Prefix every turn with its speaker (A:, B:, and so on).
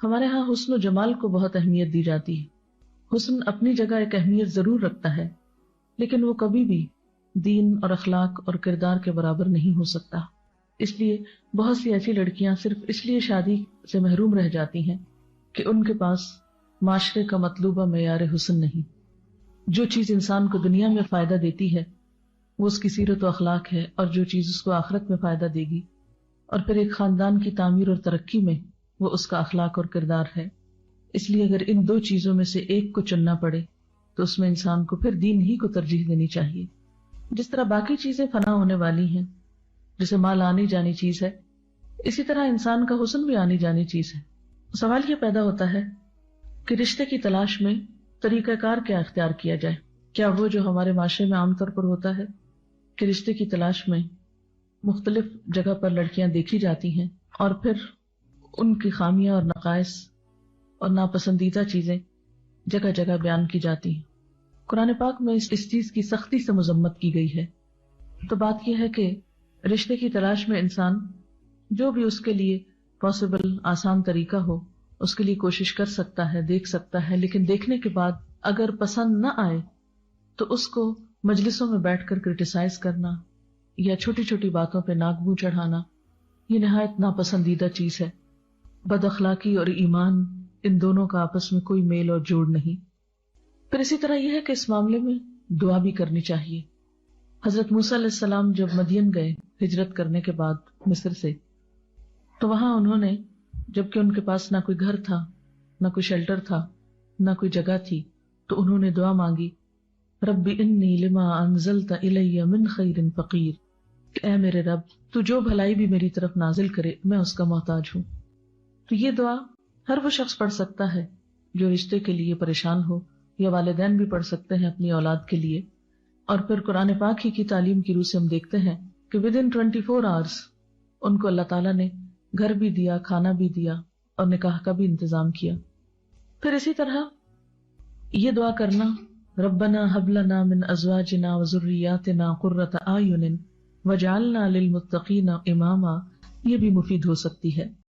A: ہمارے ہاں حسن و جمال کو بہت اہمیت دی جاتی ہے۔ حسن اپنی جگہ ایک اہمیت ضرور رکھتا ہے، لیکن وہ کبھی بھی دین اور اخلاق اور کردار کے برابر نہیں ہو سکتا۔ اس لیے بہت سی ایسی لڑکیاں صرف اس لیے شادی سے محروم رہ جاتی ہیں کہ ان کے پاس معاشرے کا مطلوبہ معیار حسن نہیں۔ جو چیز انسان کو دنیا میں فائدہ دیتی ہے وہ اس کی سیرت و اخلاق ہے، اور جو چیز اس کو آخرت میں فائدہ دے گی اور پھر ایک خاندان کی تعمیر اور ترقی میں، وہ اس کا اخلاق اور کردار ہے۔ اس لیے اگر ان دو چیزوں میں سے ایک کو چننا پڑے تو اس میں انسان کو پھر دین ہی کو ترجیح دینی چاہیے۔ جس طرح باقی چیزیں فنا ہونے والی ہیں، جیسے مال آنی جانی چیز ہے، اسی طرح انسان کا حسن بھی آنی جانی چیز ہے۔ سوال یہ پیدا ہوتا ہے کہ رشتے کی تلاش میں طریقہ کار کیا اختیار کیا جائے؟ کیا وہ جو ہمارے معاشرے میں عام طور پر ہوتا ہے کہ رشتے کی تلاش میں مختلف جگہ پر لڑکیاں دیکھی جاتی ہیں اور پھر ان کی خامیاں اور نقائص اور ناپسندیدہ چیزیں جگہ جگہ بیان کی جاتی ہیں؟ قرآن پاک میں اس چیز کی سختی سے مذمت کی گئی ہے۔ تو بات یہ ہے کہ رشتے کی تلاش میں انسان جو بھی اس کے لیے پاسبل آسان طریقہ ہو اس کے لیے کوشش کر سکتا ہے، دیکھ سکتا ہے، لیکن دیکھنے کے بعد اگر پسند نہ آئے تو اس کو مجلسوں میں بیٹھ کر کرٹیسائز کرنا یا چھوٹی چھوٹی باتوں پہ ناک منہ چڑھانا یہ نہایت ناپسندیدہ چیز ہے۔ بد اخلاقی اور ایمان ان دونوں کا آپس میں کوئی میل اور جوڑ نہیں۔ پھر اسی طرح یہ ہے کہ اس معاملے میں دعا بھی کرنی چاہیے۔ حضرت موسیٰ علیہ السلام جب مدین گئے ہجرت کرنے کے بعد مصر سے، تو وہاں انہوں نے، جبکہ ان کے پاس نہ کوئی گھر تھا، نہ کوئی شیلٹر تھا، نہ کوئی جگہ تھی، تو انہوں نے دعا مانگی، رب انی لما انزلت الی من خیر فقیر، کہ اے میرے رب تو جو بھلائی بھی میری طرف نازل کرے میں اس کا محتاج ہوں۔ تو یہ دعا ہر وہ شخص پڑھ سکتا ہے جو رشتے کے لیے پریشان ہو، یا والدین بھی پڑھ سکتے ہیں اپنی اولاد کے لیے۔ اور پھر قرآن پاک ہی کی تعلیم کی روح سے ہم دیکھتے ہیں کہ ودن 24 hours ان کو اللہ تعالیٰ نے گھر بھی دیا، کھانا بھی دیا اور نکاح کا بھی انتظام کیا۔ پھر اسی طرح یہ دعا کرنا، ربنا ہب لنا من ازواجنا وذریاتنا قرۃ اعین وجعلنا للمتقین اماما، یہ بھی مفید ہو سکتی ہے۔